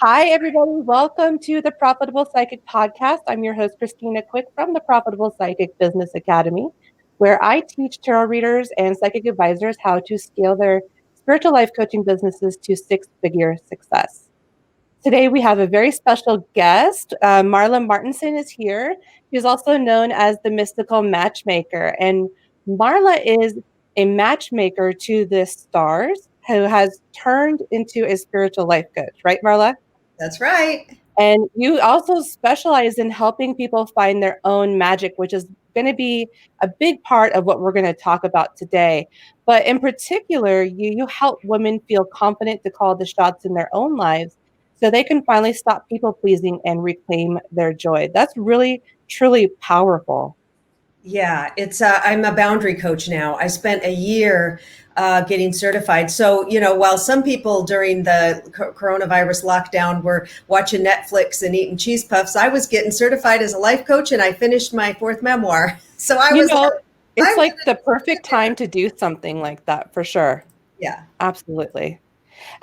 Hi, everybody. Welcome to the Profitable Psychic Podcast. I'm your host, Christina Quick from the Profitable Psychic Business Academy, where I teach tarot readers and psychic advisors how to scale their spiritual life coaching businesses to six-figure success. Today, we have a very special guest. Marla Martenson is here. She's also known as the Mystical Matchmaker. And Marla is a matchmaker to the stars who has turned into a spiritual life coach, right, Marla? That's right. And you also specialize in helping people find their own magic, which is going to be a big part of what we're going to talk about today. But in particular, you help women feel confident to call the shots in their own lives so they can finally stop people pleasing and reclaim their joy. That's really, truly powerful. Yeah, it's I'm a boundary coach now. I spent a year getting certified. So, while some people during the coronavirus lockdown were watching Netflix and eating cheese puffs, I was getting certified as a life coach and I finished my fourth memoir. So I You was know, like, it's I'm like gonna the perfect time to do something like that for sure. yeah. Absolutely.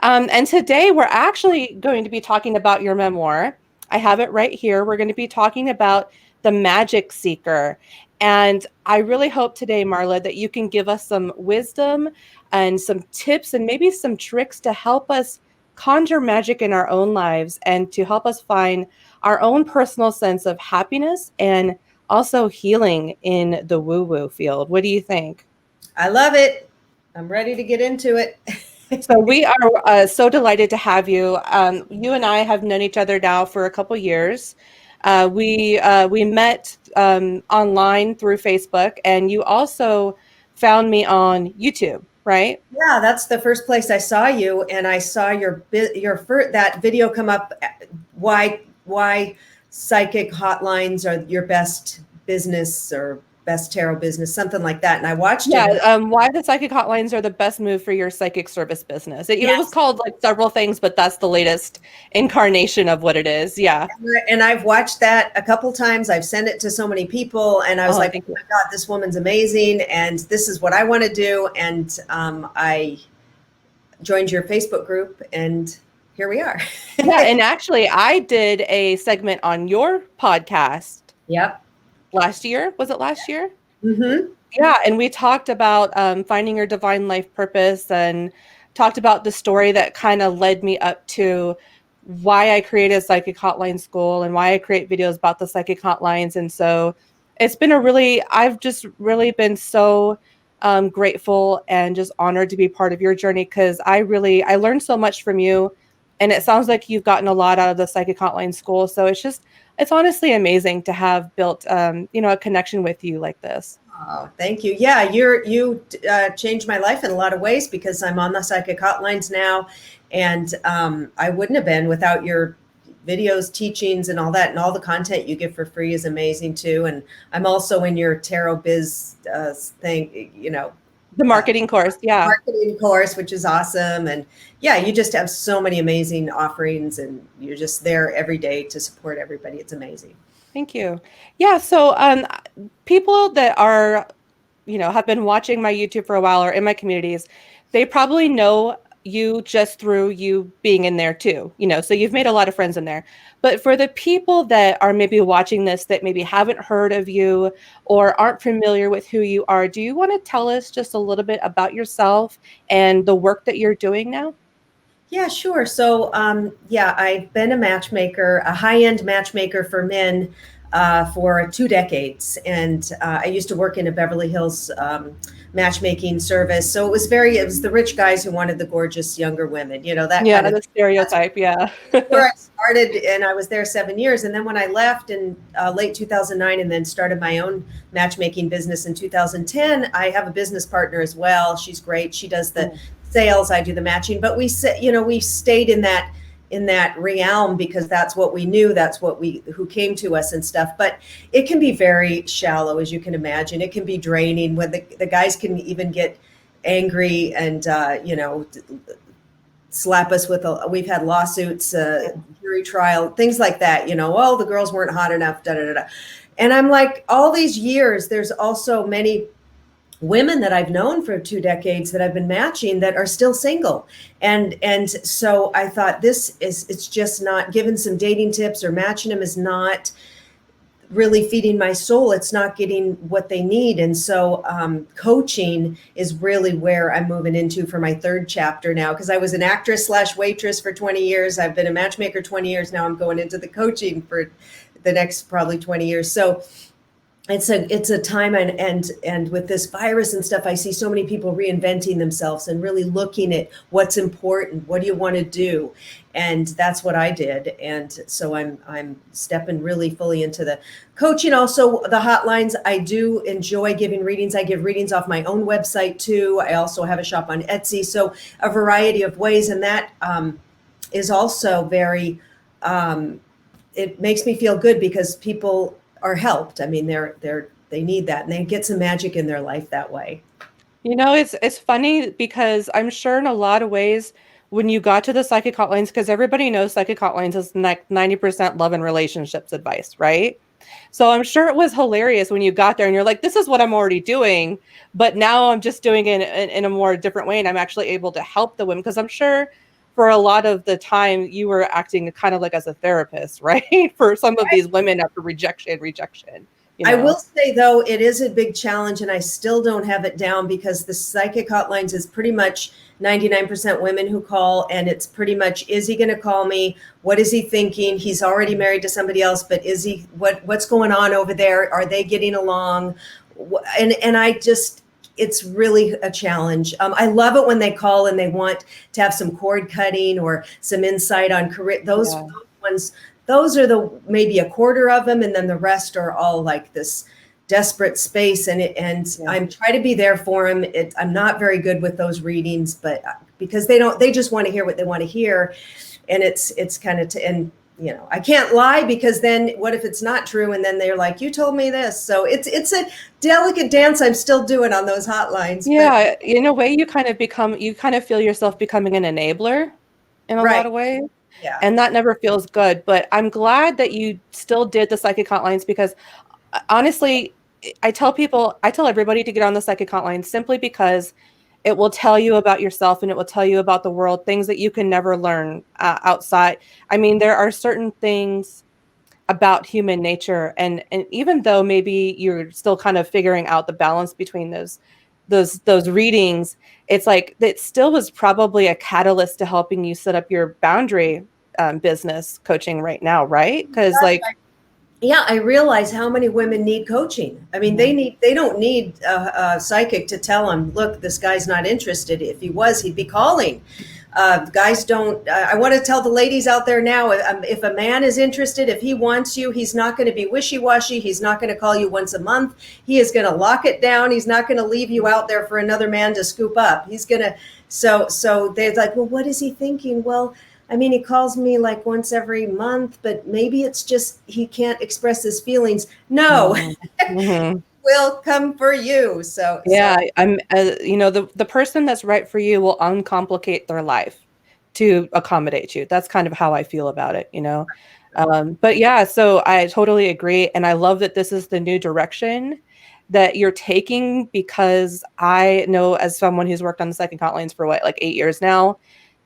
And today we're actually going to be talking about your memoir. I have it right here. We're going to be talking about The Magic Seeker. And I really hope today, Marla, that you can give us some wisdom and some tips and maybe some tricks to help us conjure magic in our own lives and to help us find our own personal sense of happiness and also healing in the woo-woo field. What do you think? I love it. I'm ready to get into it. So we are so delighted to have you. You and I have known each other now for a couple years. We met online through Facebook, and you also found me on YouTube, right? Yeah, that's the first place I saw you, and I saw that video come up. Why psychic hotlines are your best business or best tarot business, something like that. And I watched it. Yeah. Why the psychic hotlines are the best move for your psychic service business. It was Yes, called like several things, but that's the latest incarnation of what it is. Yeah. and I've watched that a couple times. I've sent it to so many people, and I was Oh, like, thank "Oh you. my God, this woman's amazing, and this is what I want to do." And I joined your Facebook group, and here we are. Yeah, and actually, I did a segment on your podcast Yep. last year. Was it last year? Mm-hmm. Yeah, and we talked about finding your divine life purpose and talked about the story that kind of led me up to why I created Psychic Hotline School and why I create videos about the psychic hotlines. And so it's been I've just really been so grateful and just honored to be part of your journey because I learned so much from you. And it sounds like you've gotten a lot out of the Psychic Hotline School. So it's honestly amazing to have built, a connection with you like this. Oh, thank you. Yeah, you changed my life in a lot of ways because I'm on the psychic hotlines now, and I wouldn't have been without your videos, teachings, and all that. And all the content you give for free is amazing too. And I'm also in your tarot biz thing, The marketing course, yeah. marketing course, which is awesome. And yeah, you just have so many amazing offerings, and you're just there every day to support everybody. It's amazing. Thank you. Yeah, so people that are, have been watching my YouTube for a while or in my communities, they probably know you just through you being in there too, so you've made a lot of friends in there. But for the people that are maybe watching this that maybe haven't heard of you or aren't familiar with who you are, do you want to tell us just a little bit about yourself and the work that you're doing now? Yeah, sure. So, yeah, I've been a matchmaker, a high-end matchmaker for men for 2 decades, and I used to work in a Beverly Hills matchmaking service. So it was the rich guys who wanted the gorgeous younger women, that Yeah, kind of. the stereotype, yeah. Where I started, and I was there 7 years. And then when I left in late 2009 and then started my own matchmaking business in 2010, I have a business partner as well. She's great. She does the sales, I do the matching. But we stayed in that realm because that's what we knew, that's what who came to us and stuff. But it can be very shallow, as you can imagine. It can be draining when the guys can even get angry and slap us with we've had lawsuits, jury trial, things like that, oh, the girls weren't hot enough, da da da da. And I'm like, all these years, there's also many women that I've known for 2 decades that I've been matching that are still single. And so I thought it's just not, given some dating tips or matching them is not really feeding my soul. It's not getting what they need. And so coaching is really where I'm moving into for my third chapter now, because I was an actress slash waitress for 20 years. I've been a matchmaker 20 years. Now I'm going into the coaching for the next probably 20 years. So it's a time, and with this virus and stuff, I see so many people reinventing themselves and really looking at what's important. What do you want to do? And that's what I did. And so I'm stepping really fully into the coaching. Also, the hotlines, I do enjoy giving readings. I give readings off my own website too. I also have a shop on Etsy. So a variety of ways. And that is also very, it makes me feel good because people are helped. I mean, they need that, and they get some magic in their life that way. You know, it's funny because I'm sure in a lot of ways when you got to the psychic hotlines, because everybody knows psychic hotlines is like 90% love and relationships advice, right? So I'm sure it was hilarious when you got there and you're like, this is what I'm already doing, but now I'm just doing it in a more different way, and I'm actually able to help the women, because I'm sure for a lot of the time you were acting kind of like as a therapist, right? For some of these women after rejection. You know? I will say, though, it is a big challenge, and I still don't have it down because the psychic hotlines is pretty much 99% women who call, and it's pretty much, is he going to call me? What is he thinking? He's already married to somebody else, but is he, what's going on over there? Are they getting along? And I just, it's really a challenge. I love it when they call and they want to have some cord cutting or some insight on career. Those ones, those are the maybe a quarter of them, and then the rest are all like this desperate space. And I'm trying to be there for them. I'm not very good with those readings, but because they just want to hear what they want to hear, and it's kind of and you know, I can't lie, because then what if it's not true? And then they're like, you told me this. So it's a delicate dance I'm still doing on those hotlines. Yeah, but in a way you kind of feel yourself becoming an enabler in a lot of ways. Yeah. And that never feels good. But I'm glad that you still did the psychic hotlines, because honestly, I tell everybody to get on the psychic hotline simply because it will tell you about yourself and it will tell you about the world, things that you can never learn outside. I mean, there are certain things about human nature, and even though maybe you're still kind of figuring out the balance between those readings, it's like that still was probably a catalyst to helping you set up your boundary business coaching right now, right? Because yeah, I realize how many women need coaching. I mean, they don't need a psychic to tell them, look, this guy's not interested. If he was, he'd be calling. Guys don't, I want to tell the ladies out there now, if a man is interested, if he wants you, he's not going to be wishy-washy. He's not going to call you once a month. He is going to lock it down. He's not going to leave you out there for another man to scoop up. He's going to, so they're like, well, what is he thinking? Well, I mean, he calls me like once every month, but maybe it's just he can't express his feelings. No, will come for you. So I'm, you know, the person that's right for you will uncomplicate their life to accommodate you. That's kind of how I feel about it, you know. But yeah, so I totally agree, and I love that this is the new direction that you're taking, because I know, as someone who's worked on the psychic hotlines for like 8 years now,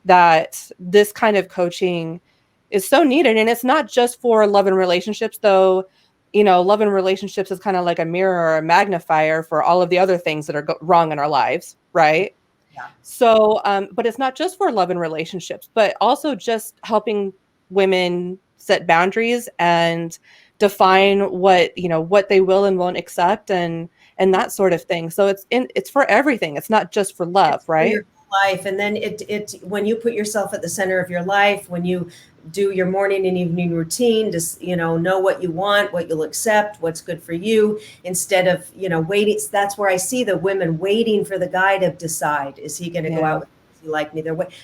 that this kind of coaching is so needed. And it's not just for love and relationships, though. You know, love and relationships is kind of like a mirror or a magnifier for all of the other things that are wrong in our lives, right? Yeah. So, but it's not just for love and relationships, but also just helping women set boundaries and define what, you know, what they will and won't accept, and that sort of thing. So it's for everything. It's not just for love, it's right? for your life. And then it when you put yourself at the center of your life, when you do your morning and evening routine, just, you know what you want, what you'll accept, what's good for you, instead of, waiting. That's where I see the women waiting for the guy to decide, is he going to go out with me? Does he like me?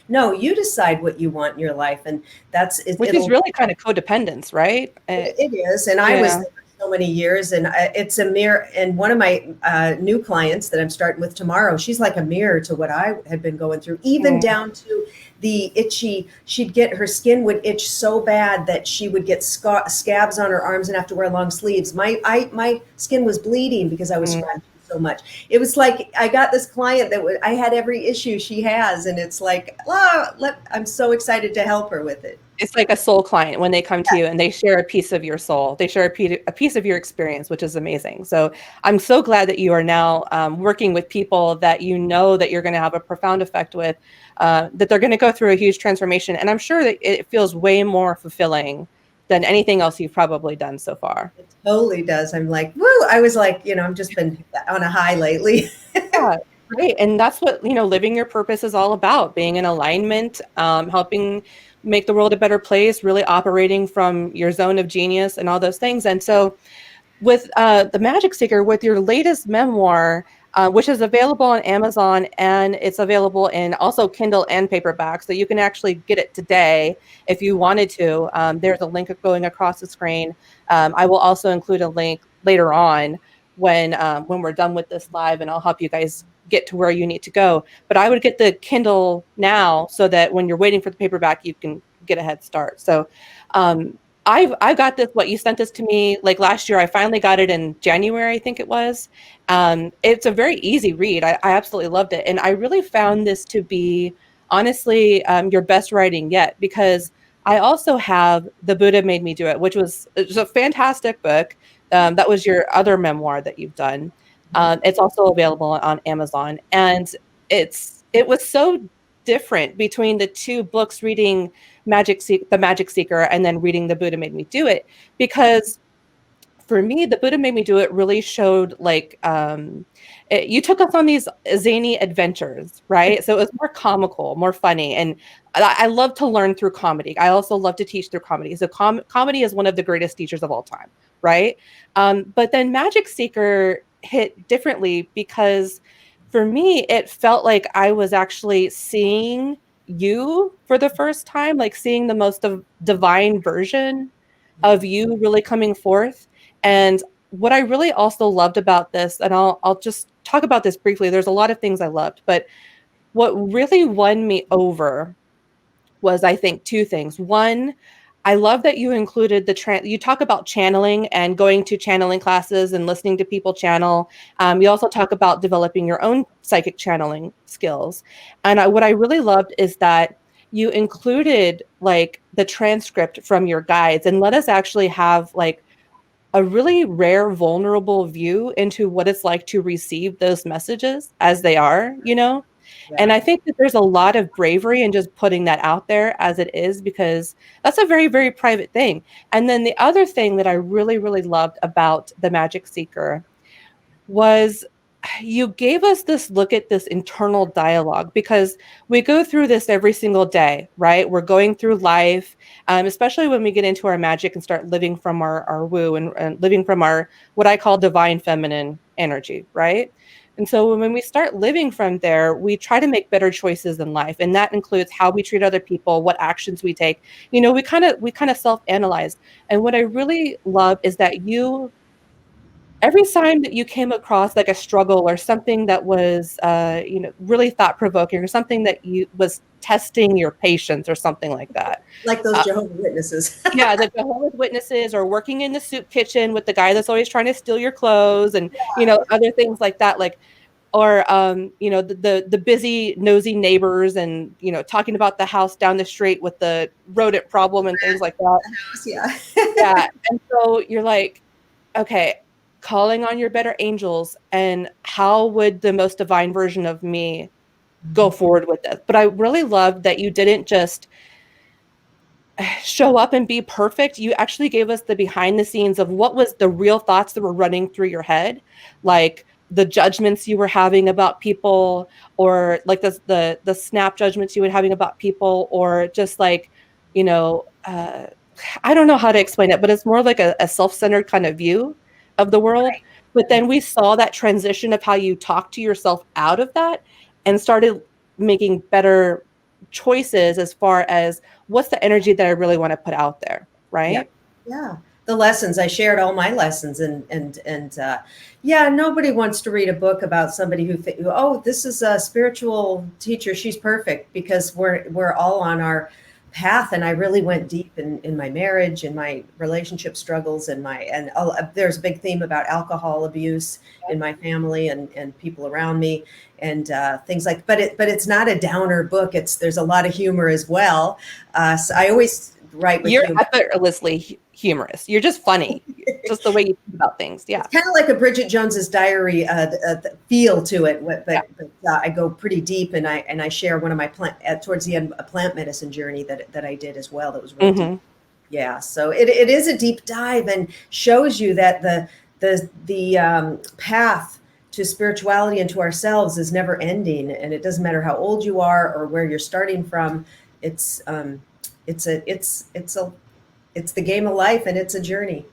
No, you decide what you want in your life. And that's it. Which is really kind of codependence, right? It is. And I was there so many years, and it's a mirror. And one of my new clients that I'm starting with tomorrow, she's like a mirror to what I had been going through, even down to the itchy. Her skin would itch so bad that she would get scabs on her arms and have to wear long sleeves. My skin was bleeding because I was scratching so much. It was like I got this client that I had every issue she has, and it's like, oh, I'm so excited to help her with it. It's like a soul client when they come to you and they share a piece of your soul. They share a piece of your experience, which is amazing. So I'm so glad that you are now working with people that you know that you're going to have a profound effect with, that they're going to go through a huge transformation. And I'm sure that it feels way more fulfilling than anything else you've probably done so far. It totally does. I'm like, woo! I was like, I've just been on a high lately. Yeah, right. And that's what, living your purpose is all about, being in alignment, helping make the world a better place, really operating from your zone of genius and all those things. And so with The Magic Seeker, with your latest memoir, which is available on Amazon, and it's available in also Kindle and paperback, so you can actually get it today if you wanted to. There's a link going across the screen. I will also include a link later on when we're done with this live, and I'll help you guys get to where you need to go. But I would get the Kindle now so that when you're waiting for the paperback, you can get a head start. So I've got this, you sent this to me like last year. I finally got it in January, I think it was. It's a very easy read. I absolutely loved it. And I really found this to be, honestly, your best writing yet, because I also have The Buddha Made Me Do It, which was a fantastic book. That was your other memoir that you've done. It's also available on Amazon. And it was so different between the two books, reading The Magic Seeker and then reading The Buddha Made Me Do It, because for me, The Buddha Made Me Do It really showed you took us on these zany adventures, right? So it was more comical, more funny. And I love to learn through comedy. I also love to teach through comedy. So comedy is one of the greatest teachers of all time, right? But then Magic Seeker hit differently because for me, it felt like I was actually seeing you for the first time, like seeing the most divine version of you really coming forth. And what I really also loved about this, and I'll just talk about this briefly. There's a lot of things I loved, but what really won me over was, I think, two things. One, I love that you included you talk about channeling and going to channeling classes and listening to people channel. You also talk about developing your own psychic channeling skills. And what I really loved is that you included like the transcript from your guides and let us actually have like a really rare, vulnerable view into what it's like to receive those messages as they are, And Yeah. I think that there's a lot of bravery in just putting that out there as it is, because that's a very, very private thing. And then the other thing that I really, really loved about The Magic Seeker was you gave us this look at this internal dialogue, because we go through this every single day, right? We're going through life, especially when we get into our magic and start living from our woo and living from our, what I call divine feminine energy, right? And so when we start living from there, we try to make better choices in life. And that includes how we treat other people, what actions we take. We kind of self-analyze. And what I really love is that every time that you came across like a struggle or something that was really thought-provoking, or something that you was testing your patience or something like that, Like those uh, Jehovah's Witnesses. yeah, the Jehovah's Witnesses, or working in the soup kitchen with the guy that's always trying to steal your clothes, and other things like that, like, or the busy nosy neighbors, and talking about the house down the street with the rodent problem and things like that. Yeah. Yeah. And so you're like, okay, calling on your better angels, and how would the most divine version of me go forward with this? But I really loved that you didn't just show up and be perfect. You actually gave us the behind the scenes of what was the real thoughts that were running through your head, like the judgments you were having about people, or like the snap judgments you were having about people, or just like, I don't know how to explain it, but it's more like a self-centered kind of view of the world. But then we saw that transition of how you talk to yourself out of that and started making better choices as far as what's the energy that I really want to put out there, Yeah. right? Yeah. The lessons, I shared all my lessons, yeah, nobody wants to read a book about somebody oh, this is a spiritual teacher, she's perfect, because we're all on our path, and I really went deep in my marriage, in my relationship struggles, there's a big theme about alcohol abuse in my family and people around me, and things like. But it's not a downer book. There's a lot of humor as well. So I always write with You're humor. effortlessly humorous. You're just funny, just the way you think about things. Yeah. It's kind of like a Bridget Jones's Diary feel to it, but I go pretty deep, and I share one of my towards the end a plant medicine journey that I did as well. That was really deep. Yeah, so it is a deep dive and shows you that the path to spirituality and to ourselves is never ending, and it doesn't matter how old you are or where you're starting from. It's the game of life, and it's a journey.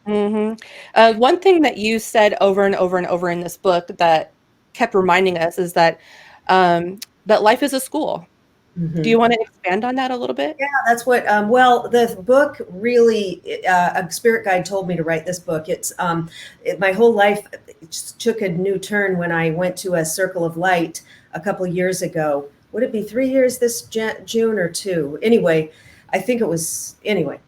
One thing that you said over and over and over in this book that kept reminding us is that that life is a school. Mm-hmm. Do you want to expand on that a little bit? Yeah, that's what. Well, the book really, a spirit guide told me to write this book. My whole life just took a new turn when I went to a Circle of Light a couple of years ago. Would it be 3 years this June or 2? Anyway, I think it was. Anyway,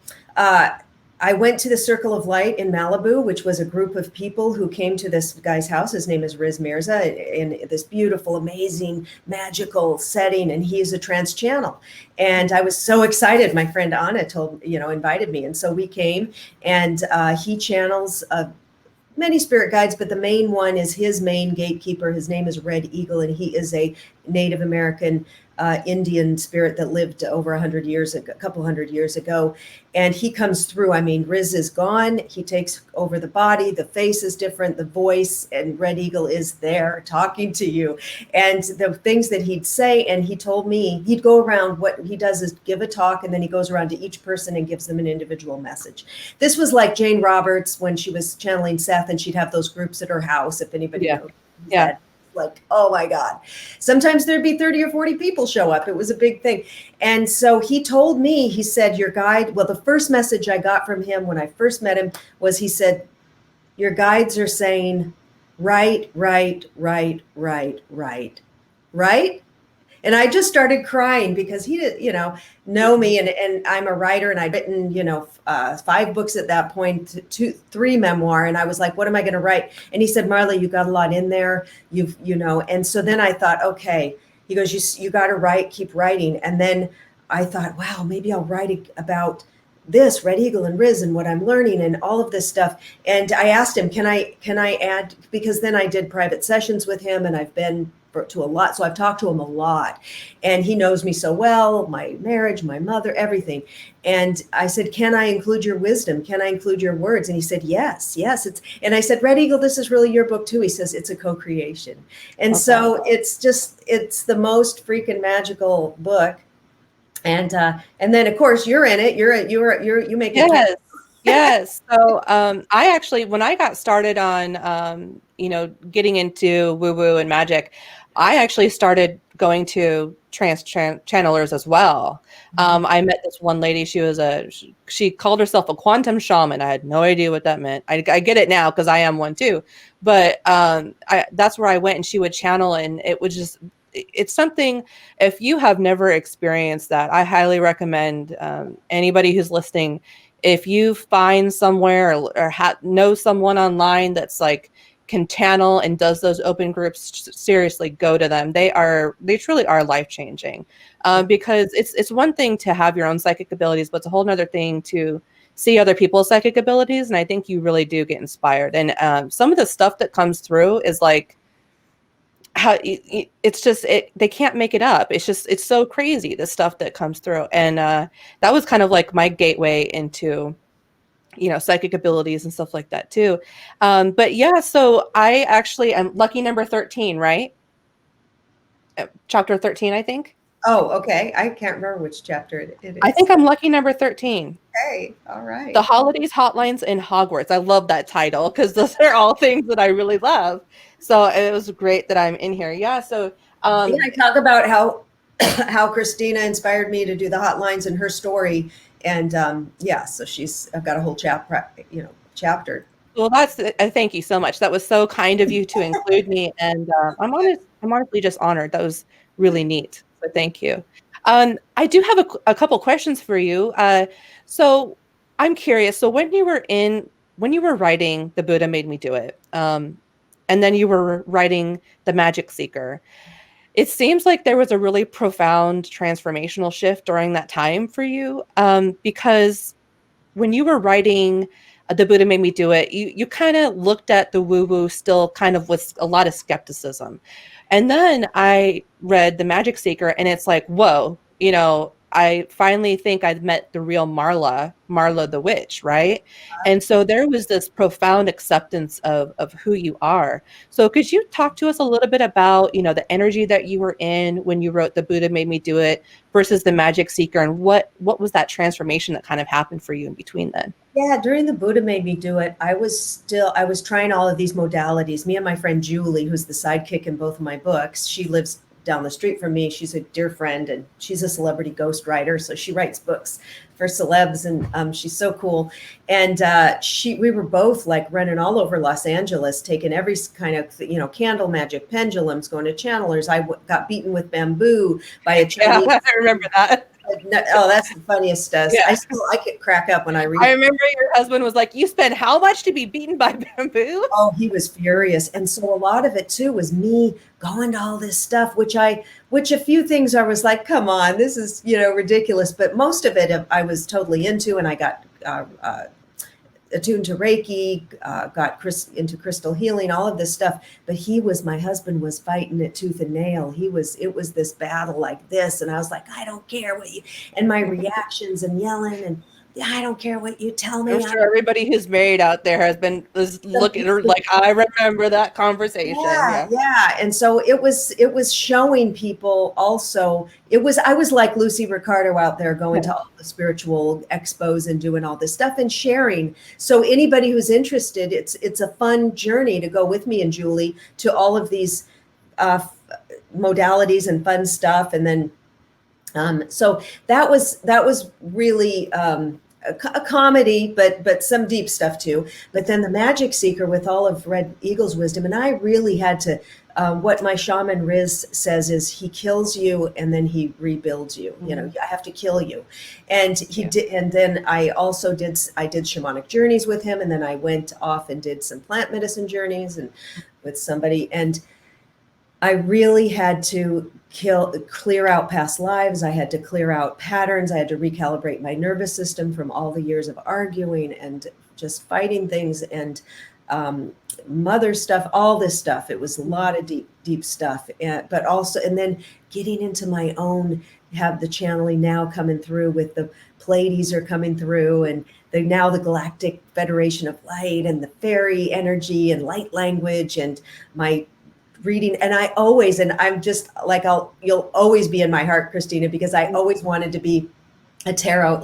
I went to the Circle of Light in Malibu, which was a group of people who came to this guy's house. His name is Riz Mirza, in this beautiful, amazing, magical setting, and he is a trance channel. And I was so excited. My friend Anna invited me, and so we came. And he channels many spirit guides, but the main one is his main gatekeeper. His name is Red Eagle, and he is a Native American Indian spirit that lived over 100 years ago, a couple hundred years ago. And he comes through. I mean, Riz is gone. He takes over the body. The face is different, the voice, and Red Eagle is there talking to you. And the things that he'd say, and he told me he'd go around, what he does is give a talk, and then he goes around to each person and gives them an individual message. This was like Jane Roberts when she was channeling Seth, and she'd have those groups at her house, if anybody knows. Yeah. Like, oh my God. Sometimes there'd be 30 or 40 people show up. It was a big thing. And so he told me, he said, your guide, well, the first message I got from him when I first met him was, he said, your guides are saying, right. And I just started crying because he did, know me, and I'm a writer, and I'd written, 5 books at that point, 3 memoir. And I was like, what am I going to write? And he said, Marla, you got a lot in there. And so then I thought, okay, he goes, you got to write, keep writing. And then I thought, wow, maybe I'll write about this Red Eagle and Riz and what I'm learning and all of this stuff. And I asked him, can I add, because then I did private sessions with him, and I've been to a lot. So I've talked to him a lot, and he knows me so well, my marriage, my mother, everything. And I said, can I include your wisdom? Can I include your words? And he said, yes. And I said, Red Eagle, this is really your book too. He says, it's a co-creation. And so it's the most freaking magical book. And then of course you're in it. You make it. Yes. So I actually, when I got started on, getting into woo-woo and magic, I actually started going to trance channelers as well. I met this one lady. She called herself a quantum shaman. I had no idea what that meant. I get it now because I am one too. But that's where I went, and she would channel, and it's something, if you have never experienced that, I highly recommend anybody who's listening, if you find somewhere or know someone online that's like can channel and does those open groups, seriously go to them. They truly are life-changing, because it's one thing to have your own psychic abilities, but it's a whole nother thing to see other people's psychic abilities. And I think you really do get inspired. And some of the stuff that comes through is like, how they can't make it up. It's so crazy, the stuff that comes through. And that was kind of like my gateway into psychic abilities and stuff like that too. But yeah, so I actually am lucky number 13, right? Chapter 13, I think. Oh, okay. I can't remember which chapter it is. I think I'm lucky number 13. Okay, all right. The Holidays, Hotlines, and Hogwarts. I love that title because those are all things that I really love. So it was great that I'm in here. Yeah. So I talk about how Christina inspired me to do the hotlines and her story. And so I've got a whole chapter. Well, thank you so much. That was so kind of you to include me. And I'm honestly just honored. That was really neat. So thank you. I do have a couple questions for you. So I'm curious. So when you were writing The Buddha Made Me Do It, and then you were writing The Magic Seeker, it seems like there was a really profound transformational shift during that time for you, because when you were writing The Buddha Made Me Do It, you kind of looked at the woo-woo still kind of with a lot of skepticism. And then I read The Magic Seeker and it's like, whoa, I finally think I've met the real Marla the witch, right? And so there was this profound acceptance of who you are. So could you talk to us a little bit about, the energy that you were in when you wrote The Buddha Made Me Do It versus The Magic Seeker, and what was that transformation that kind of happened for you in between then? Yeah, during the Buddha Made Me Do It, I was trying all of these modalities. Me and my friend Julie, who's the sidekick in both of my books, she lives down the street from me. She's a dear friend and she's a celebrity ghostwriter. So she writes books for celebs and she's so cool. And we were both like running all over Los Angeles, taking every kind of, candle magic, pendulums, going to channelers. I got beaten with bamboo by a Chinese. Yeah, I remember that. Oh, that's the funniest stuff. Yeah. I could crack up when I read. I remember your husband was like, "You spend how much to be beaten by bamboo?" Oh, he was furious. And so a lot of it too was me going to all this stuff, which a few things I was like, come on, this is, ridiculous. But most of it I was totally into, and I got attuned to Reiki, got into crystal healing, all of this stuff. But my husband was fighting it tooth and nail. It was this battle like this. And I was like, I don't care and my reactions and yelling and I don't care what you tell me. I'm sure everybody who's married out there is looking like, I remember that conversation. Yeah. And so it was showing people also, I was like Lucy Ricardo out there going to all the spiritual expos and doing all this stuff and sharing. So anybody who's interested, it's a fun journey to go with me and Julie to all of these modalities and fun stuff. And then so that was really a comedy, but some deep stuff too. But then The Magic Seeker with all of Red Eagle's wisdom, and I really had to. What my shaman Riz says is he kills you and then he rebuilds you. Mm-hmm. I have to kill you, and he did. And then I also did shamanic journeys with him, and then I went off and did some plant medicine journeys and with somebody and. I really had to clear out past lives. I had to clear out patterns. I had to recalibrate my nervous system from all the years of arguing and just fighting things and mother stuff, all this stuff. It was a lot of deep stuff, but also, and then getting into my own, have the channeling now coming through with the Pleiades are coming through and now the Galactic Federation of Light and the fairy energy and light language and my reading. And I'm just like, you'll always be in my heart, Christina, because I always wanted to be a tarot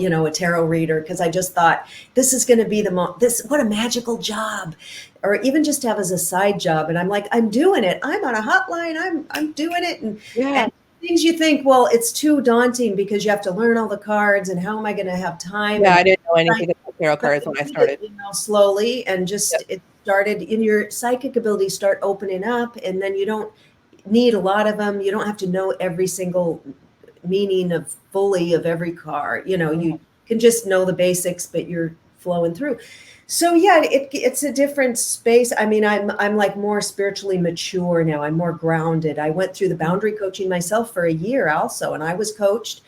reader. Cause I just thought this is going to be what a magical job, or even just have as a side job. And I'm like, I'm doing it. I'm on a hotline. I'm doing it. And things you think, well, it's too daunting because you have to learn all the cards and how am I going to have time? Yeah. I didn't know anything about tarot cards when I started. Slowly and just, it started in your psychic abilities start opening up, and then you don't need a lot of them. You don't have to know every single meaning of every card. You can just know the basics, but you're flowing through. So yeah, it's a different space. I mean, I'm like more spiritually mature now. I'm more grounded. I went through the boundary coaching myself for a year also, and I was coached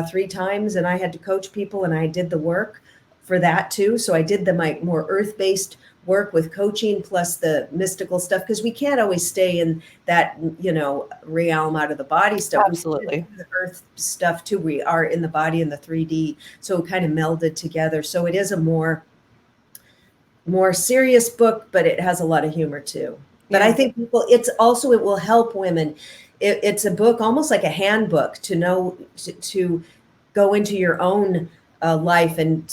3 times, and I had to coach people, and I did the work for that too. So I did my more earth-based work with coaching plus the mystical stuff, because we can't always stay in that realm out of the body stuff. Absolutely. The earth stuff too. We are in the body in the 3D, so it kind of melded together. So it is a more serious book, but it has a lot of humor too. But I think it will help women. It's a book almost like a handbook to know to go into your own life and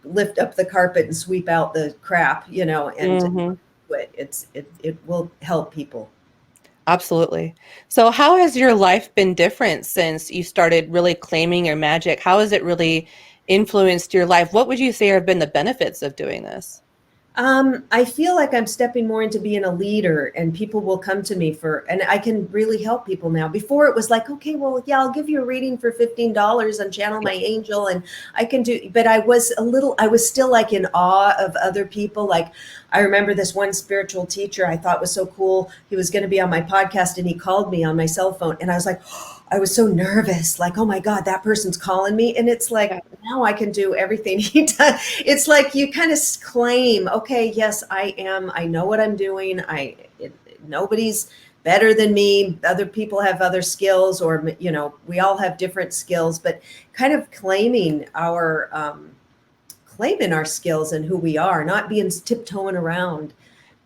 lift up the carpet and sweep out the crap, and it will help people. Absolutely. So how has your life been different since you started really claiming your magic? How has it really influenced your life? What would you say have been the benefits of doing this? I feel like I'm stepping more into being a leader, and people will come to me and I can really help people now. Before it was like, okay, well, yeah, I'll give you a reading for $15 and channel my angel, and I can do, but I was still like in awe of other people. Like, I remember this one spiritual teacher I thought was so cool. He was going to be on my podcast, and he called me on my cell phone, and I was like, I was so nervous, like, oh my God, that person's calling me. And it's like, now I can do everything he does. It's like you kind of claim, okay, yes, I am. I know what I'm doing. Nobody's better than me. Other people have other skills, or, we all have different skills, but kind of claiming our skills and who we are, not being tiptoeing around.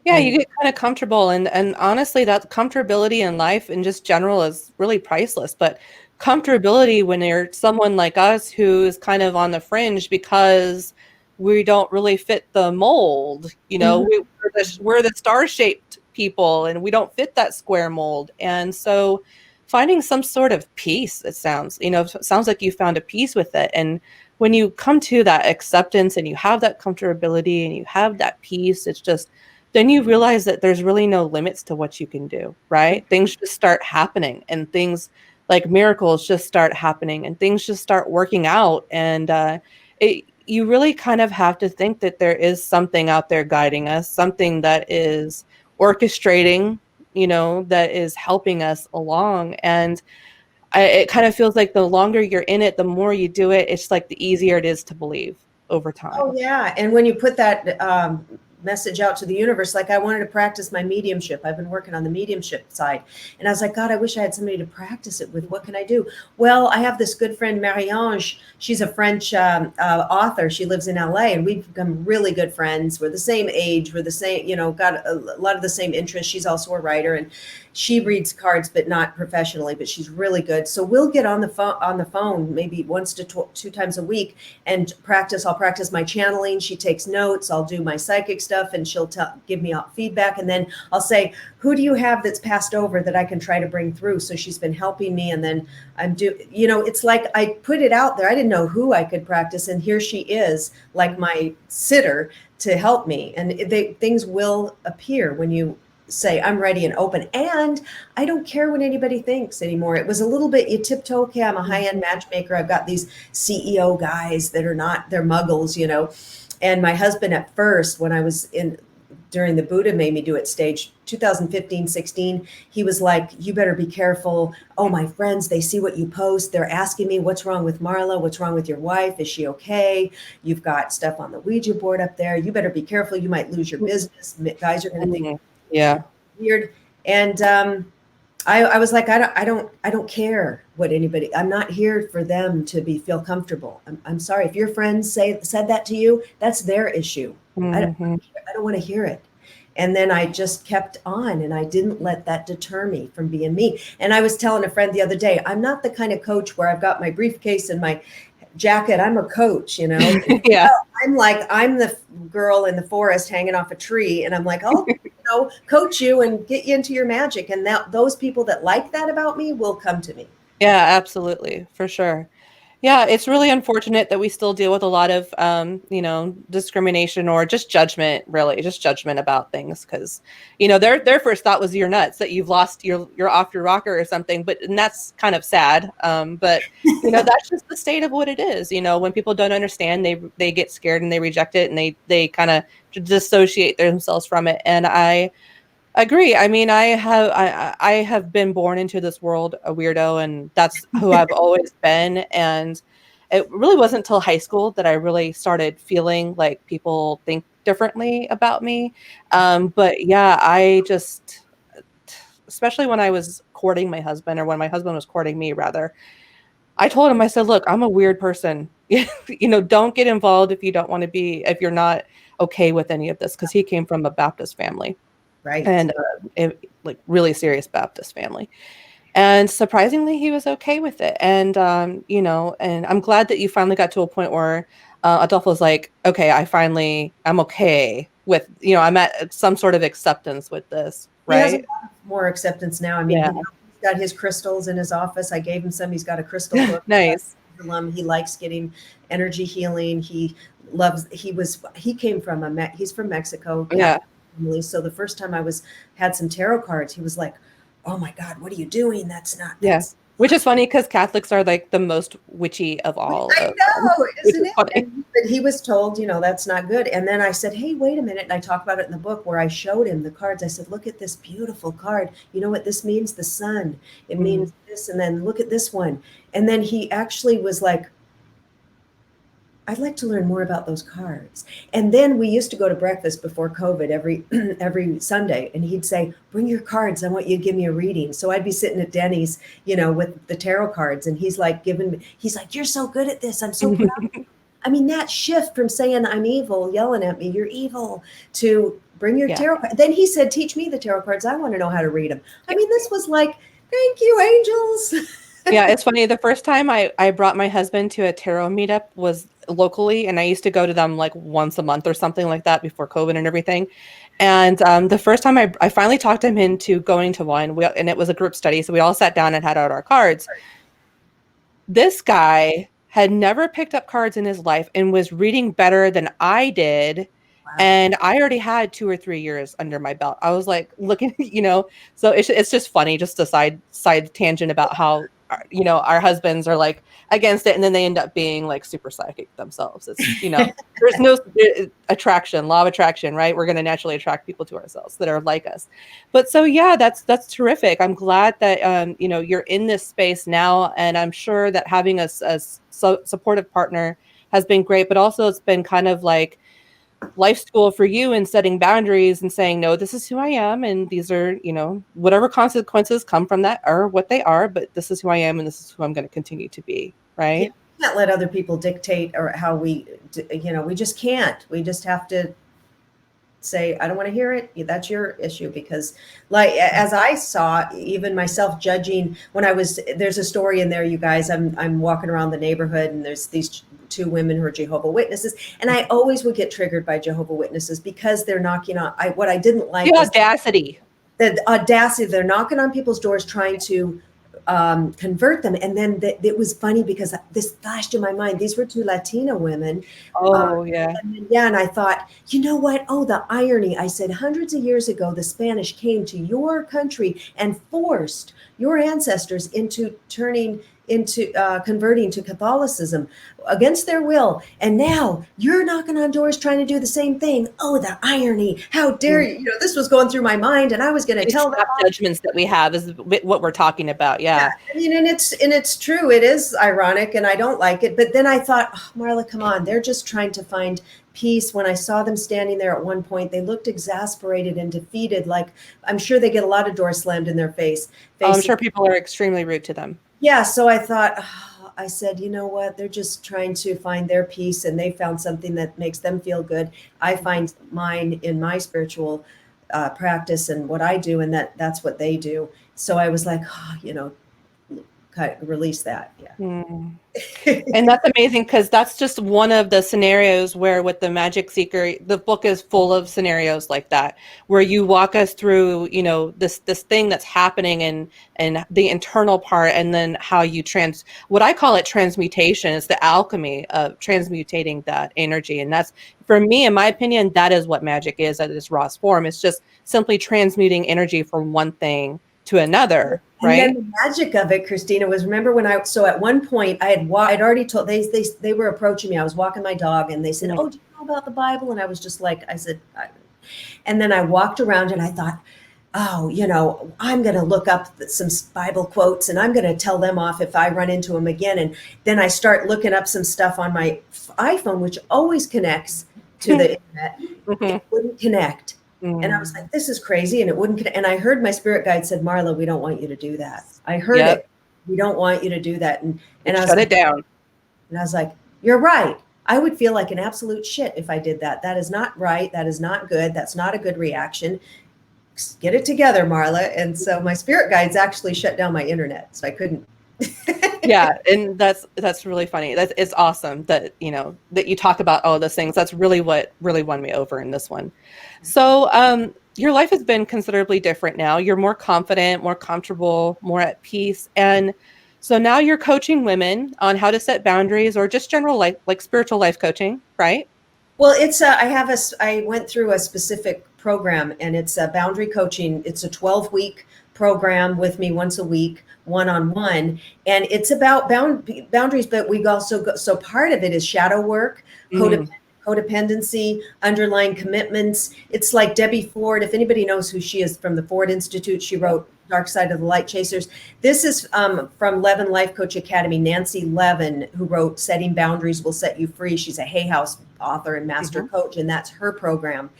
Yeah, And you get kind of comfortable, and honestly, that comfortability in life in just general is really priceless. But comfortability when you're someone like us who's kind of on the fringe because we don't really fit the mold, Mhm. we're the star-shaped people and we don't fit that square mold. And so finding some sort of peace, it sounds like you found a peace with it. And when you come to that acceptance and you have that comfortability and you have that peace, it's just then you realize that there's really no limits to what you can do, right? Things just start happening, and things like miracles just start happening, and things just start working out. And you really kind of have to think that there is something out there guiding us, something that is orchestrating, that is helping us along. And it kind of feels like the longer you're in it, the more you do it, it's like the easier it is to believe over Oh time. yeah, and when you put that message out to the universe, like, I wanted to practice my mediumship. I've been working on the mediumship side, and I was like, God, I wish I had somebody to practice it with. What can I do? Well, I have this good friend, Marie-Ange. She's a French author. She lives in LA, and we've become really good friends. We're the same age. We're the same, got a lot of the same interests. She's also a writer, and she reads cards, but not professionally, but she's really good. So we'll get on the phone maybe once to two times a week and practice. I'll practice my channeling. She takes notes. I'll do my psychic stuff, and she'll give me feedback. And then I'll say, who do you have that's passed over that I can try to bring through? So she's been helping me. And then it's like I put it out there. I didn't know who I could practice. And here she is, like my sitter, to help me. And things will appear when you say, I'm ready and open. And I don't care what anybody thinks anymore. It was a little bit, you tiptoe, okay, I'm a high-end matchmaker. I've got these CEO guys that are not, they're muggles, And my husband at first, when I was during the Buddha made me do it stage 2015, 16, he was like, you better be careful. Oh, my friends, they see what you post. They're asking me, what's wrong with Marla? What's wrong with your wife? Is she okay? You've got stuff on the Ouija board up there. You better be careful. You might lose your business. Guys are going to think Yeah. weird. And I was like, I don't care what anybody. I'm not here for them to feel comfortable. I'm sorry if your friends said that to you. That's their issue. I don't want to hear it. And then I just kept on, and I didn't let that deter me from being me. And I was telling a friend the other day, I'm not the kind of coach where I've got my briefcase and my jacket. I'm a coach, Yeah. I'm the girl in the forest hanging off a tree, and I'm like, I'll coach you and get you into your magic. And those people that like that about me will come to me. Yeah, absolutely. For sure. Yeah, it's really unfortunate that we still deal with a lot of, discrimination or just judgment, really, just judgment about things. Because, their first thought was you're nuts, that you've lost, you're off your rocker or something. And that's kind of sad. But that's just the state of what it is. When people don't understand, they get scared and they reject it, and they kind of dissociate themselves from it. And I agree. I mean, I have been born into this world a weirdo, and that's who I've always been. And it really wasn't until high school that I really started feeling like people think differently about me. But yeah, especially when I was courting my husband, or when my husband was courting me, rather, I told him, I said, look, I'm a weird person. Don't get involved if you're not okay with any of this, because he came from a Baptist family. Right. And like really serious Baptist family. And surprisingly, he was okay with it. And and I'm glad that you finally got to a point where Adolfo was like, okay, I'm okay with, I'm at some sort of acceptance with this, He has a right? lot more acceptance now. I mean, Yeah. he's got his crystals in his office. I gave him some. He's got a crystal book. Nice. pendulum. He likes getting energy healing. He came from he's from Mexico, Yeah. Catholic family. So the first time had some tarot cards, he was like, "Oh my God, what are you doing? Yeah. Which is funny because Catholics are like the most witchy of all I of them, know, which isn't is it?" funny. But he was told, that's not good. And then I said, "Hey, wait a minute." And I talk about it in the book where I showed him the cards. I said, "Look at this beautiful card. You know what this means? The sun. It means this. And then look at this one." And then he actually was like, "I'd like to learn more about those cards." And then we used to go to breakfast before COVID every Sunday, and he'd say, "Bring your cards. I want you to give me a reading." So I'd be sitting at Denny's, with the tarot cards, and he's like, "You're so good at this. I'm so proud of you." I mean, that shift from saying I'm evil, yelling at me, "You're evil," to bring your Yeah. tarot card. Then he said, "Teach me the tarot cards. I want to know how to read them." I mean, this was like, thank you, angels. Yeah, it's funny. The first time I brought my husband to a tarot meetup was locally, and I used to go to them like once a month or something like that before COVID and everything. And the first time I finally talked him into going to one, and it was a group study, so we all sat down and had out our cards. This guy had never picked up cards in his life and was reading better than I did. Wow. And I already had 2 or 3 years under my belt. I was like looking, so it's just funny, just a side tangent about how, our husbands are like against it. And then they end up being like super psychic themselves. It's, there's no law of attraction, right? We're going to naturally attract people to ourselves that are like us. But so, yeah, that's terrific. I'm glad that, you're in this space now. And I'm sure that having a supportive partner has been great, but also it's been kind of like life school for you in setting boundaries and saying, no, this is who I am. And these are, whatever consequences come from that are what they are, but this is who I am. And this is who I'm going to continue to be. Right. We can't let other people dictate or how we just can't. We just have to say, "I don't want to hear it. That's your issue." Because like, as I saw, even myself judging there's a story in there, you guys, I'm walking around the neighborhood and there's these two women who are Jehovah's Witnesses. And I always would get triggered by Jehovah's Witnesses because they're knocking on, what I didn't like The was audacity. the audacity. They're knocking on people's doors trying to convert them. And then it was funny because this flashed in my mind. These were two Latina women. Oh, yeah. And I thought, you know what? Oh, the irony. I said, hundreds of years ago, the Spanish came to your country and forced your ancestors into converting to Catholicism against their will. And now you're knocking on doors trying to do the same thing. Oh, the irony. How dare you? This was going through my mind, and I was going to tell them judgments that we have is what we're talking about. Yeah. I mean, and it's true. It is ironic, and I don't like it. But then I thought, oh, Marla, come on. They're just trying to find peace. When I saw them standing there at one point, they looked exasperated and defeated. Like, I'm sure they get a lot of doors slammed in their face. I'm sure people are extremely rude to them. Yeah. So I thought, I said, you know what? They're just trying to find their peace, and they found something that makes them feel good. I find mine in my spiritual practice and what I do, and that's what they do. So I was like, release that. Yeah. And that's amazing, because that's just one of the scenarios where with the Magic Seeker, the book is full of scenarios like that, where you walk us through, this thing that's happening and the internal part, and then how you what I call it transmutation is the alchemy of transmutating that energy. And that's, for me, in my opinion, that is what magic is at its rawest form. It's just simply transmuting energy from one thing to another. Right. And then the magic of it, Christina, was, remember when so at one point I'd already told, they were approaching me. I was walking my dog and they said, "Oh, do you know about the Bible?" And I was just like, I said, and then I walked around and I thought, oh, I'm going to look up some Bible quotes and I'm going to tell them off if I run into them again. And then I start looking up some stuff on my iPhone, which always connects to the internet. It wouldn't connect. And I was like, this is crazy. And it wouldn't. And I heard my spirit guide said, "Marla, we don't want you to do that." I heard it. We don't want you to do that. And I was shut it down. And I was like, you're right. I would feel like an absolute shit if I did that. That is not right. That is not good. That's not a good reaction. Get it together, Marla. And so my spirit guides actually shut down my internet. So I couldn't. Yeah. And that's really funny. It's awesome that, that you talk about all those things. That's really what really won me over in this one. So, your life has been considerably different now. You're more confident, more comfortable, more at peace. And So now you're coaching women on how to set boundaries or just general life, like spiritual life coaching, right? Well, I went through a specific program, and it's a boundary coaching. It's a 12-week program with me once a week, one-on-one. And it's about boundaries, but we also so part of it is shadow work, Mm. codependency, underlying commitments. It's like Debbie Ford. If anybody knows who she is from the Ford Institute, she wrote Dark Side of the Light Chasers. This is from Levin Life Coach Academy. Nancy Levin, who wrote Setting Boundaries Will Set You Free. She's a Hay House author and master coach, and that's her program.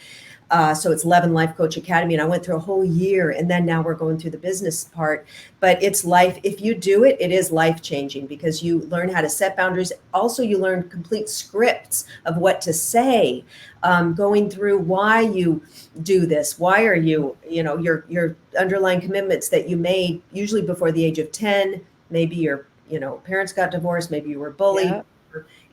So it's Levin Life Coach Academy. And I went through a whole year, and then now we're going through the business part. But it's life. If you do it, it is life changing, because you learn how to set boundaries. Also, you learn complete scripts of what to say, going through why you do this. Why are you, your underlying commitments that you made usually before the age of 10. Maybe your, parents got divorced. Maybe you were bullied. Yeah.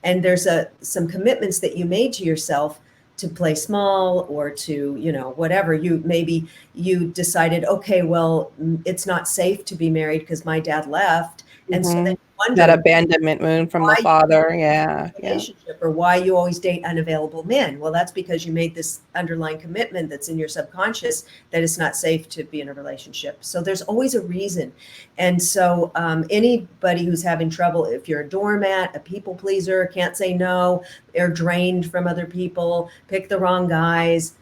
And there's some commitments that you made to yourself to play small, or to, whatever. Maybe you decided, okay, well, it's not safe to be married because my dad left. And so then you That wonder abandonment wound from the why father. Yeah. relationship, or why you always date unavailable men. Well, that's because you made this underlying commitment that's in your subconscious that it's not safe to be in a relationship. So there's always a reason. And so anybody who's having trouble, if you're a doormat, a people pleaser, can't say no, are drained from other people, pick the wrong guys,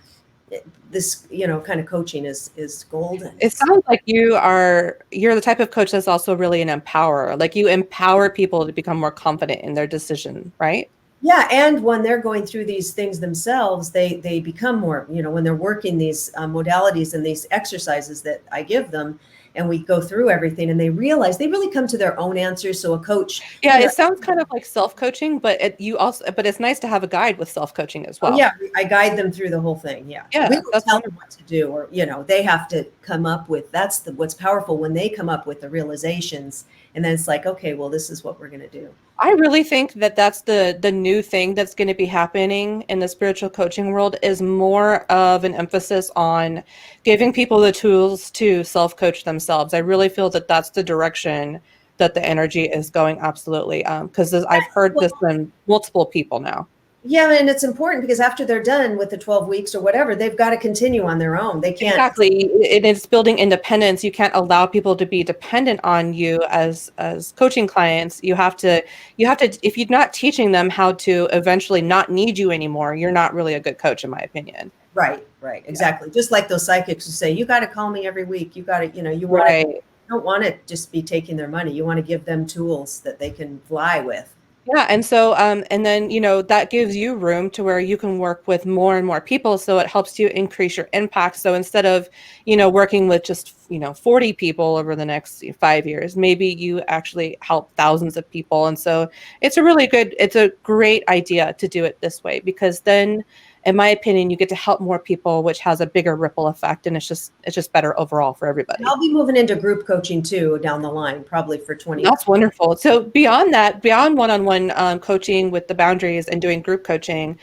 this, kind of coaching is golden. It sounds like you're the type of coach that's also really an empowerer. Like you empower people to become more confident in their decision, right? Yeah, and when they're going through these things themselves, they become more, when they're working these modalities and these exercises that I give them, and we go through everything, and they realize they really come to their own answers. So a coach, Yeah, it sounds kind of like self-coaching, but it's nice to have a guide with self-coaching as well. yeah, I guide them through the whole thing. Yeah, Yeah, we don't that's tell wonderful. them what to do, or they have to come up with. What's powerful, when they come up with the realizations, and then it's like, okay, well, this is what we're going to do. I really think that that's the new thing that's going to be happening in the spiritual coaching world, is more of an emphasis on giving people the tools to self-coach themselves. I really feel that that's the direction that the energy is going, absolutely. Because I've heard this from multiple people now. Yeah, and it's important, because after they're done with the 12 weeks or whatever, they've got to continue on their own. They can't. Exactly. It's building independence. You can't allow people to be dependent on you as coaching clients. You have to, if you're not teaching them how to eventually not need you anymore, you're not really a good coach, in my opinion. Right, exactly. Just like those psychics who say, you got to call me every week. You got to, you want to, Right. you don't want to just be taking their money. You want to give them tools that they can fly with. Yeah, and so and then that gives you room to where you can work with more and more people, so it helps you increase your impact. So instead of working with just 40 people over the next 5 years, maybe you actually help thousands of people. And so it's a great idea to do it this way, because then, in my opinion, you get to help more people, which has a bigger ripple effect, and it's just better overall for everybody. And I'll be moving into group coaching too down the line, probably for 20. That's wonderful. So beyond that, beyond one-on-one coaching with the boundaries and doing group coaching,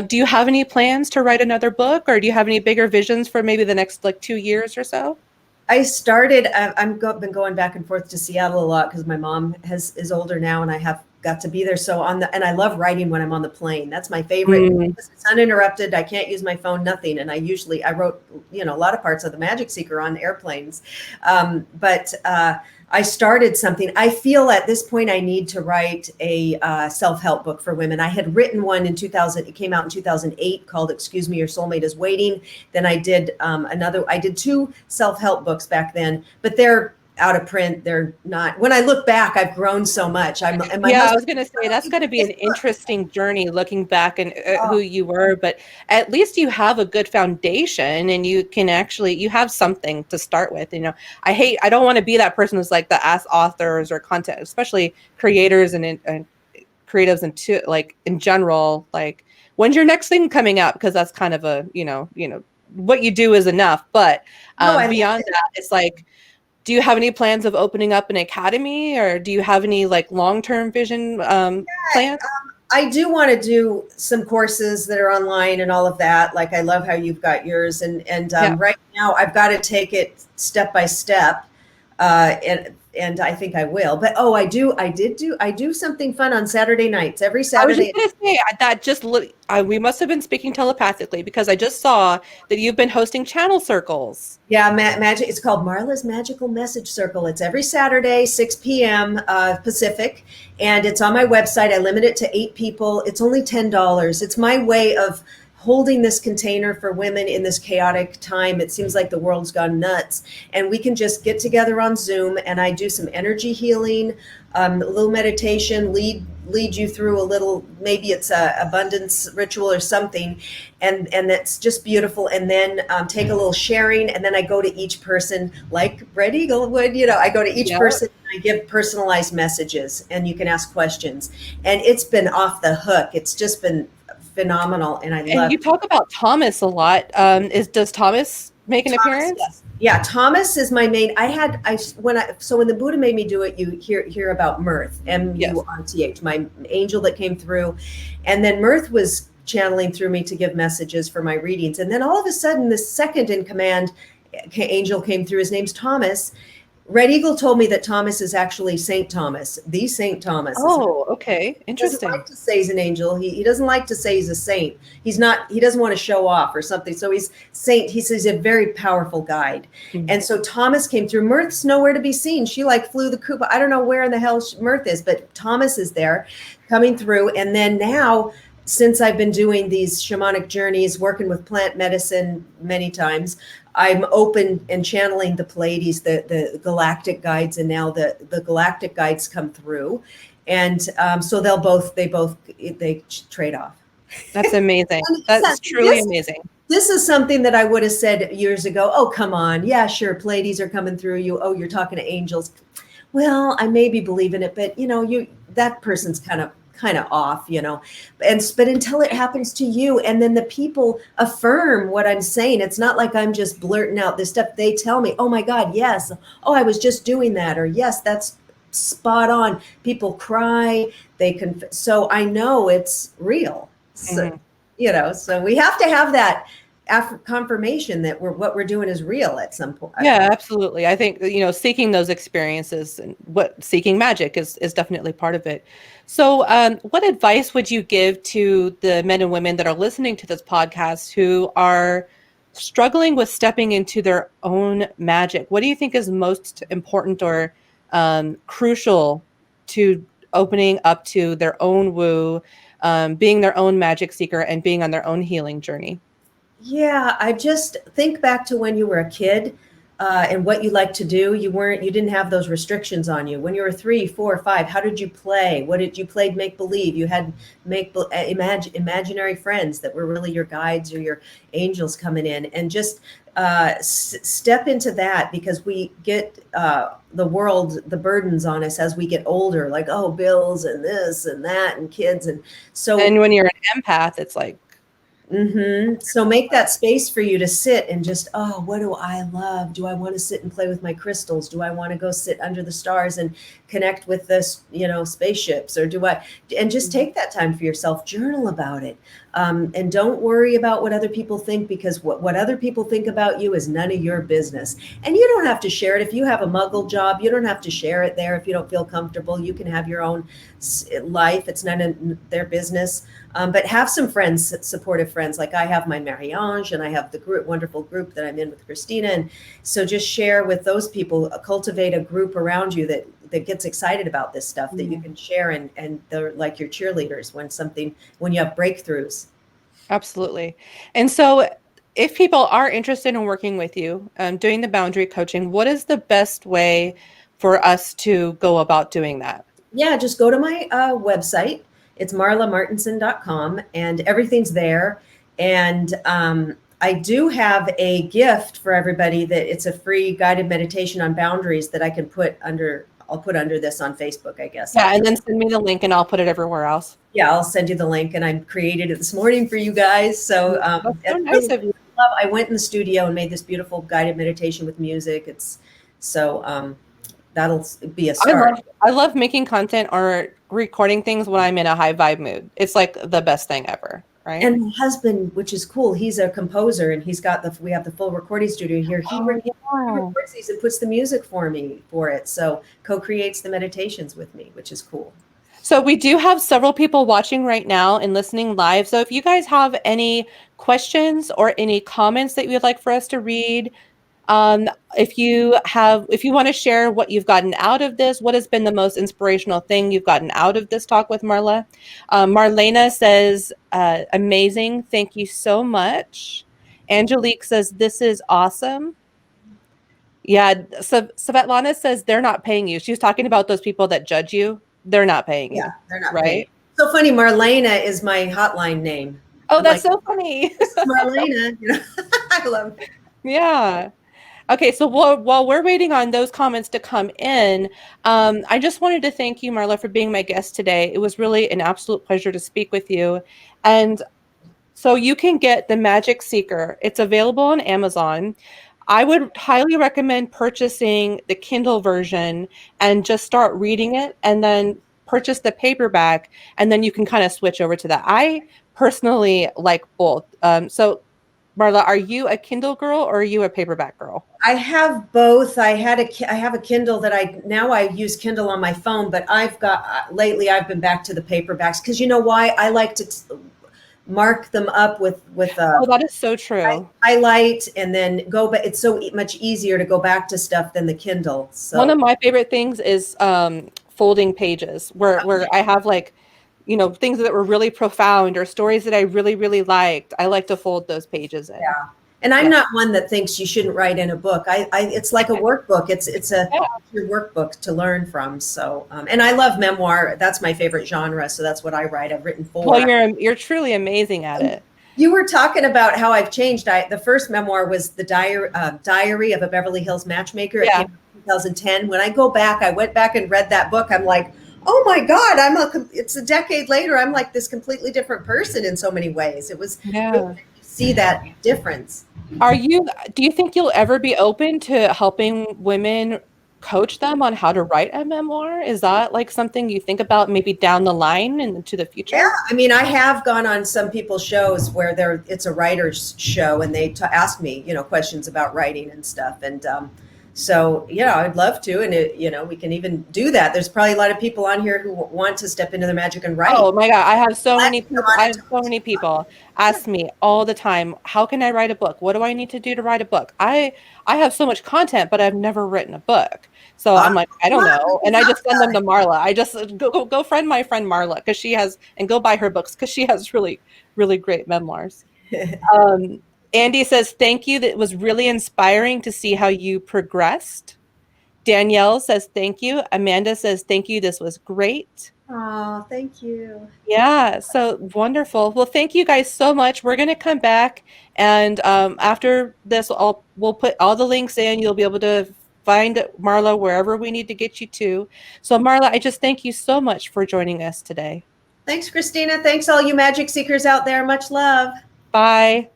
do you have any plans to write another book, or do you have any bigger visions for maybe the next 2 years or so? I started, been going back and forth to Seattle a lot, because my mom is older now, and I have got to be there. So and I love writing when I'm on the plane. That's my favorite. It's uninterrupted. I can't use my phone, nothing. And I wrote, a lot of parts of the Magic Seeker on airplanes. But I started something. I feel at this point I need to write a self-help book for women. I had written one in 2000. It came out in 2008 called "Excuse Me, Your Soulmate is Waiting." Then I did I did 2 self-help books back then, but they're out of print. They're not. When I look back, I've grown so much. I was going to say that's going to be an interesting journey looking back and who you were, but at least you have a good foundation, and you can you have something to start with. I don't want to be that person who's like the ass authors or content, especially creators and creatives, and in general, like, when's your next thing coming out? Because that's kind of a, what you do is enough. But beyond that, it's like, do you have any plans of opening up an academy, or do you have any long-term vision plans? I do want to do some courses that are online and all of that. Like, I love how you've got yours. And right now I've got to take it step by step. And and I think I will. But I do something fun on Saturday nights. Every I was just Saturday. going to say that we must have been speaking telepathically because I just saw that you've been hosting channel circles. Yeah, magic. It's called Marla's Magical Message Circle. It's every Saturday, 6 p.m. Pacific, and it's on my website. I limit it to 8 people. It's only $10. It's my way of holding this container for women in this chaotic time. It seems like the world's gone nuts, and we can just get together on Zoom, and I do some energy healing, a little meditation, lead you through a little, maybe it's a abundance ritual or something, and that's just beautiful. And then take a little sharing, and then I go to each person like Brett Eagle would. I go to each person and I give personalized messages, and you can ask questions, and it's been off the hook. It's just been phenomenal, and I love. And you talk about Thomas a lot. Does Thomas make an appearance? Yes. Yeah, Thomas is my main. When the Buddha made me do it, you hear about Mirth, Murth, my angel that came through, and then Mirth was channeling through me to give messages for my readings, and then all of a sudden, the second in command angel came through. His name's Thomas. Red Eagle told me that Thomas is actually Saint Thomas, the Saint Thomas. Oh, okay. Interesting. He doesn't like to say he's an angel. He doesn't like to say he's a saint. He's not, he doesn't want to show off or something. So he's saint. He says he's a very powerful guide. Mm-hmm. And so Thomas came through. Mirth's nowhere to be seen. She flew the coop. I don't know where in the hell Mirth is, but Thomas is there coming through. And then now, since I've been doing these shamanic journeys, working with plant medicine many times, I'm open and channeling the Pleiades, the galactic guides, and now the galactic guides come through, and so they trade off. That's amazing. That's truly amazing. This is something that I would have said years ago. Oh, come on, yeah, sure, Pleiades are coming through you. Oh, you're talking to angels. Well, I maybe believe in it, but that person's kind of off, but until it happens to you, and then the people affirm what I'm saying. It's not like I'm just blurting out this stuff. They tell me, oh my God, yes. Oh, I was just doing that. Or yes, that's spot on. People cry. So I know it's real. So, so we have to have that confirmation that what we're doing is real at some point. Yeah, absolutely. I think, seeking those experiences and seeking magic is definitely part of it. So what advice would you give to the men and women that are listening to this podcast who are struggling with stepping into their own magic? What do you think is most important or crucial to opening up to their own woo, being their own magic seeker, and being on their own healing journey? Yeah, I just think back to when you were a kid and what you liked to do. You didn't have those restrictions on you. When you were 3, 4, 5, how did you play? What did you play? Make believe. You had imaginary friends that were really your guides or your angels coming in, and just step into that, because we get the burdens on us as we get older, like, oh, bills and this and that and kids. And so, and when you're an empath, it's like, mm-hmm. So make that space for you to sit and just, oh, what do I love? Do I want to sit and play with my crystals? Do I want to go sit under the stars and connect with this, spaceships? Or and just take that time for yourself, journal about it. And don't worry about what other people think, because what other people think about you is none of your business. And you don't have to share it. If you have a muggle job, you don't have to share it there. If you don't feel comfortable, you can have your own life. It's none of their business. But have some friends, supportive friends. Like I have my Mariange, and I have the wonderful group that I'm in with Christina. And so just share with those people, cultivate a group around you that gets excited about this stuff, that you can share, and they're like your cheerleaders when you have breakthroughs. Absolutely. And so if people are interested in working with you, doing the boundary coaching, what is the best way for us to go about doing that? Yeah, just go to my website. It's marlamartenson.com, and everything's there. And I do have a gift for everybody that it's a free guided meditation on boundaries that I can I'll put under this on Facebook, I guess. Yeah, and then send me the link and I'll put it everywhere else. Yeah, I'll send you the link, and I created it this morning for you guys. So that's so nice of you. I went in the studio and made this beautiful guided meditation with music. That'll be a start. I love making content or recording things when I'm in a high vibe mood. It's like the best thing ever. right? And my husband, which is cool, he's a composer and we have the full recording studio here. Oh, He yeah. records these and puts the music for it. So co-creates the meditations with me, which is cool. So we do have several people watching right now and listening live. So if you guys have any questions or any comments that you would like for us to read, um, if you want to share what you've gotten out of this, what has been the most inspirational thing you've gotten out of this talk with Marla? Marlena says, amazing. Thank you so much. Angelique says, this is awesome. Yeah, so Svetlana says they're not paying you. She's talking about those people that judge you. They're not paying Yeah, you, they're not paying. right? So funny, Marlena is my hotline name. Oh, I'm that's like, so funny. this is Marlena. I love it. Yeah. Okay, so while we're waiting on those comments to come in, I just wanted to thank you, Marla, for being my guest today. It was really an absolute pleasure to speak with you. And so you can get The Magic Seeker. It's available on Amazon. I would highly recommend purchasing the Kindle version and just start reading it and then purchase the paperback, and then you can kind of switch over to that. I personally like both. So Marla, are you a Kindle girl or are you a paperback girl? I have both. I have a Kindle that I use Kindle on my phone, but I've got lately I've been back to the paperbacks because you know why? I like to mark them up with Oh, that is so true. highlight and then go back. It's so much easier to go back to stuff than the Kindle. One So of my favorite things is folding pages where I have like, things that were really profound or stories that I really, really liked. I like to fold those pages in. yeah. And I'm Yeah. not one that thinks you shouldn't write in a book. It's like a workbook. It's Yeah. your workbook to learn from. So, and I love memoir. That's my favorite genre. So that's what I write. I've written Well, 4. you're truly amazing at it. You were talking about how I've changed. The first memoir was the Diary of a Beverly Hills Matchmaker. It Yeah. came out in 2010. When I went back and read that book. I'm like, oh my God, it's a decade later. I'm like this completely different person in so many ways. It was really Yeah. nice to see that difference. Do you think you'll ever be open to helping women coach them on how to write a memoir? Is that like something you think about maybe down the line and into the Yeah, future? I mean, I have gone on some people's shows where it's a writer's show, and they ask me, questions about writing and stuff, and so yeah, I'd love to, and we can even do that. There's probably a lot of people on here who want to step into their magic and write. Oh my God, I have so Glad many to come people. on I and have talk so to many you about people ask me all the time, how can I write a book? What do I need to do to write a book? I have so much content, but I've never written a book. So I'm like, I Come don't on, we know. can And I talk just send about them to it. Marla. I just go friend my friend Marla because and go buy her books because she has really, really great memoirs. Um, Andy says, thank you. That was really inspiring to see how you progressed. Danielle says, thank you. Amanda says, thank you. This was great. Oh, thank you. Yeah, so wonderful. Well, thank you guys so much. We're going to come back and after this, we'll put all the links in. You'll be able to find Marla wherever we need to get you to. So Marla, I just thank you so much for joining us today. Thanks, Christina. Thanks, all you magic seekers out there. Much love. Bye.